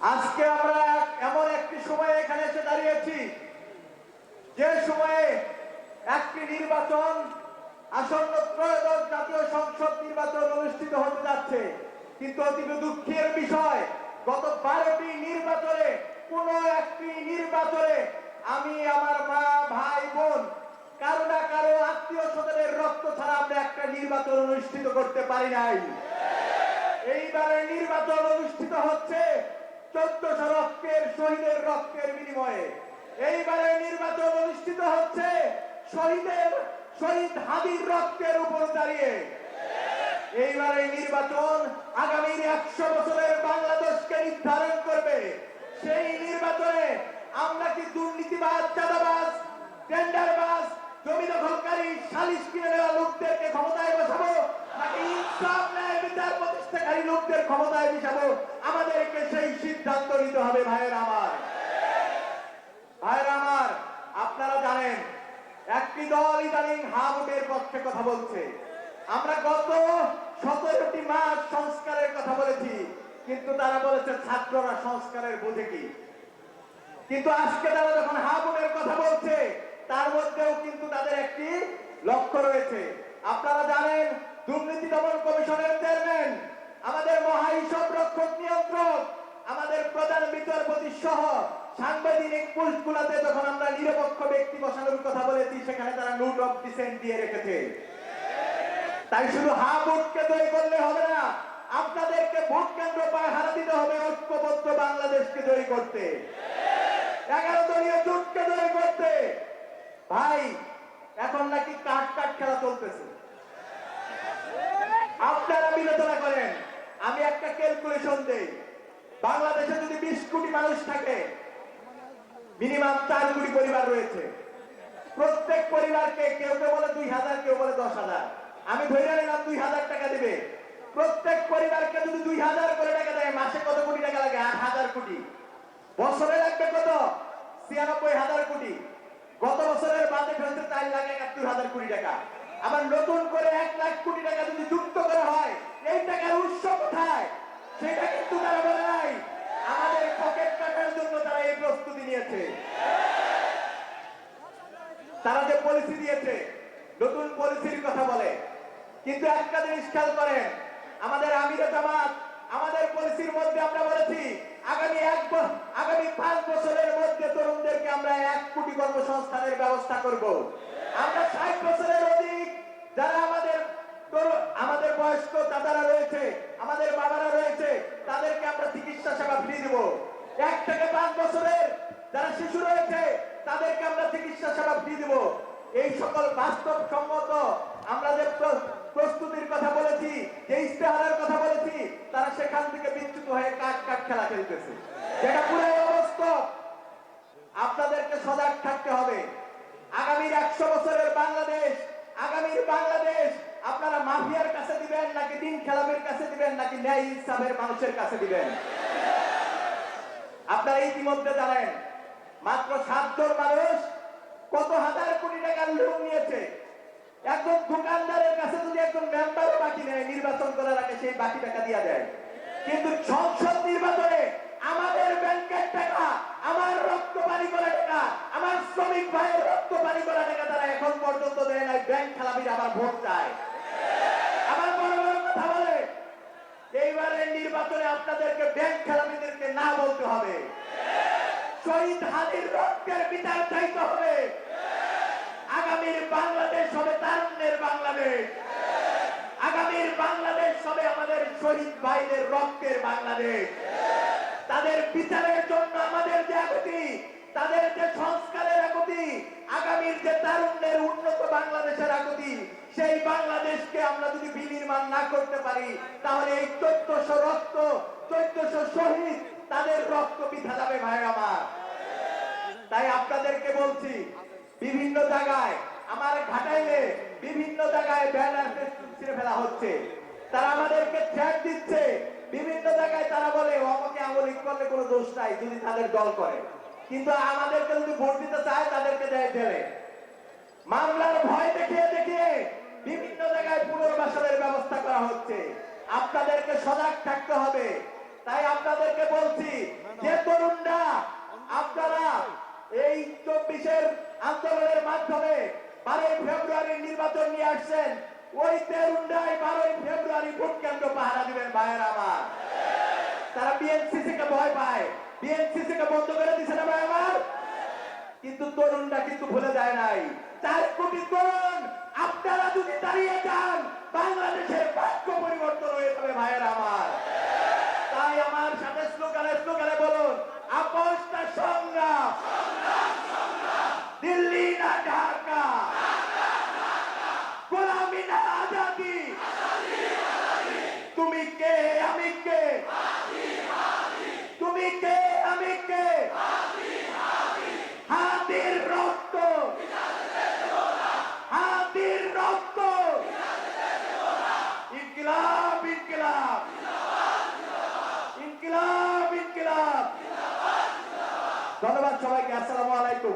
আজকে আমরা এমন একটি সময়ে এখানে এসে দাঁড়িয়েছি যে সময়ে একটি নির্বাচন আসন্ন ত্রয়োদশ জাতীয় সংসদ নির্বাচন অনুষ্ঠিত হতে যাচ্ছে, কিন্তু অতীব দুঃখের বিষয় গত 12টি নির্বাচনে কোন একটি নির্বাচনে আমি আমার মা ভাই বোন কারো না কারো আত্মীয় স্বজনের রক্ত ছাড়া আমরা একটা নির্বাচন অনুষ্ঠিত করতে পারি নাই। এইবারে নির্বাচন অনুষ্ঠিত হচ্ছে 1400 রক্তের শহীদের রক্তের বিনিময়ে। এইবারে নির্বাচন অনুষ্ঠিত হচ্ছে শহীদ হাদির রক্তের উপর দাঁড়িয়ে। এইবারে নির্বাচন আগামী 100 বছরের বাংলাদেশকে নির্ধারণ করবে। সেই নির্বাচনে আমরা কি দুর্নীতিবাজ, চাঁদাবাজ, টেন্ডারবাজ, জমি দখলকারী, সালিশ কিনে নেওয়া লোকদেরকে ক্ষমতায় বসাবো, নাকি ইনসাফ ন্যায় বিচার প্রতিষ্ঠাকারী লোকদের ক্ষমতায় বসাবো? আমাদেরকে সেই সিদ্ধান্ত নিতে হবে। ভাইয়েরা আমার, আপনারা জানেন একটি দল ইদানিং হাবুটের পক্ষে কথা বলছে। আমরা গত 17টি মাস সংস্কারের কথা বলেছি, কিন্তু তারা বলেছে ছাত্ররা সংস্কারের বুঝে কি। কিন্তু আজকে তারা যখন হাবুটের কথা বলছে, তার মধ্যেও কিন্তু তাদের একটি লক্ষ্য রয়েছে। আপনারা জানেন দুর্নীতি দমন কমিশনের চেয়ারম্যান, আমাদের মহাহিসাব রক্ষক নিয়ন্ত্রক, আমাদের প্রধান বিচারপতি সহ সাংবিধানিক পোস্টগুলোতে যখন আমরা নিরপেক্ষ ব্যক্তি বসানোর কথা বলেছি, সেখানে তারা নোট অফ ডিসেন্ট দিয়ে রেখেছে। তাই শুধু হা ভোটকে জয় করলে হবে না, আপনাদেরকে ভোট কেন্দ্র পায় হারা দিতে হবে ঐক্যবদ্ধ বাংলাদেশকে জয় করতে, 11 দলীয় জোটকে জয় করতে। ভাই, এখন নাকি কাট খেলা চলতেছে। আপনারা বিবেচনা করেন, আমি একটা ক্যালকুলেশন দেই। বাংলাদেশে যদি 20 কোটি মানুষ থাকে, মিনিমাম 4 কোটি পরিবার রয়েছে। প্রত্যেক পরিবারকে কেউ বলে 2000, কেউ বলে 10,000, আমি ধরে নিলাম 2000 টাকা দিবে। প্রত্যেক পরিবারকে যদি 2000 করে টাকা দেয়, মাসে কত কোটি টাকা লাগে? 8,000 কোটি। বছরে লাগবে কত? 96,000 কোটি। গত বছরের বাজেট হয়েছে 4,71,000 কোটি টাকা। আবার নতুন করে 1 লাখ কোটি টাকা যদি যুক্ত করা হয়, এই টাকার উৎস কোথায়? সেটা কিন্তু তারা বলে নাই। আমাদের পকেট কাটার জন্য তারা এই প্রস্তুতি নিয়েছে। তারা যে পলিসি দিয়েছে, নতুন পলিসির কথা বলে, কিন্তু একটা জিনিস খেয়াল করেন, আমাদের আমিরে জামাত আমাদের পলিসির মধ্যে আমরা বলেছি আগামী 5 বছরের মধ্যে তরুণদেরকে আমরা 1 কোটি কর্মসংস্থানের ব্যবস্থা করব। আমরা 60 বছরের অধিক যারা আমাদের বয়স্ক দাদারা রয়েছে, আমাদের বাবারা রয়েছে, তাদেরকে আমরা চিকিৎসা সেবা ফ্রি দেব। 1 থেকে 5 বছরের যারা শিশু রয়েছে, তাদেরকে আমরা চিকিৎসা সেবা ফ্রি দেব। এই সকল বাস্তবসম্মত আমরা যে প্রস্তুতির কথা বলেছি, যে ইস্তেহারের কথা বলেছি, তারা সেখান থেকে বিচ্যুত হয়ে কাট খেলা খেলতেছে, যেটা পুরাই অবাস্তব। আপনাদেরকে সজাগ থাকতে হবে। আগামীর 100 বছরের বাংলাদেশ, আগামীর বাংলাদেশ আপনারা মাফিয়ার কাছে দিবেন, নাকি দিন খেলামের কাছে দিবেন, নাকি ন্যায় ইনসাফের মানুষের কাছে দিবেন? আপনারা ইতিমধ্যে জানেন মাত্র 7 জন মানুষ কত হাজার কোটি টাকার লোন নিয়েছে। একজন দোকানদারের কাছে যদি একজন মেম্বারও বাকি নেয়, নির্বাচন করার আগে সেই বাকি টাকা দিয়ে দেয়। কিন্তু সংসদ নির্বাচনে আমাদের ব্যাংকের টাকা, আমার রক্ত পানি করা টাকা, আমার শ্রমিক ভাইয়ের রক্ত পানি করা টাকা তারা এখন পর্যন্ত দেয় নাই। ব্যাংক খেলাপির আবার ভোট চায়, আমার বড় বড় কথা বলে। এইবারের নির্বাচনে আপনাদেরকে ব্যাংক খেলাপিদেরকে না বলতে হবে। শহীদ হাদির রক্তের বিচার চাইতে হবে। আগামীর বাংলাদেশ হবে তারুণ্যের বাংলাদেশ। আগামীর বাংলাদেশ হবে আমাদের শহীদ ভাইদের রক্তের বাংলাদেশ। তাদের বিচারের জন্য আমাদের যে আকুতি, তাদের যে সংস্কারের আকুতি, আগামীর যে তারুণ্যের উন্নত বাংলাদেশের আকুতি, সেই বাংলাদেশকে আমরা যদি বিনির্মাণ না করতে পারি, তাহলে এই 1400 রক্ত, 1400 শহীদ, তাদের রক্ত বৃথা যাবে। ভাই আমার, তাই আপনাদেরকে বলছি, বিভিন্ন জায়গায় আমার ঘাটাইলে বিভিন্ন জায়গায় ব্যানার ছিঁড়ে ফেলা হচ্ছে। তারা আমাদেরকে থ্রেট দিচ্ছে। বিভিন্ন জায়গায় তারা বলে আমাকে আমলিক করলে কোনো দোষ নাই যদি তাদের দল করে, কিন্তু আমাদেরকে যদি ভোট দিতে চায় তাদেরকে দেয় জেলে। মামলার ভয় দেখিয়ে দেখিয়ে বিভিন্ন জায়গায় পুনর্বাসনের ব্যবস্থা করা হচ্ছে। আপনাদেরকে সজাগ থাকতে হবে। তাই আপনাদেরকে বলছি, আন্দোলনের মাধ্যমে 12 ফেব্রুয়ারি নির্বাচন নিয়ে আসছেন, ওই তেরুন্ডায় 12 ফেব্রুয়ারি ভোট কেন্দ্র পাহারা দিবেন ভাইয়ের আমার। তারা বিএনসিসি কে ভয় পায়, বিএনসিসি কে বন্ধ করে দিছে না ভাই আমার। কিন্তু তরুণরা কিন্তু ভুলে যায় নাই, 4 কোটি তরুণ আপনারা যদি দাঁড়িয়ে যান বাংলাদেশের ভাগ্য পরিবর্তন হয়ে যাবে ভাইয়ের আমার। তাই আমার সাথে স্লোগানে স্লোগানে বলুন, আপোষ না সংগ্রাম, দিল্লি না ঢাকা, গোলামি না আজাদি, তুমি কে আমি কে, তুমি কে আমি কে, হাতির রক্ত, হাতির রক্ত, ইনকিলাব ইনকিলাব, ইনকিলাব ইনকিলাব। ধন্যবাদ সবাইকে, আসসালামু আলাইকুম।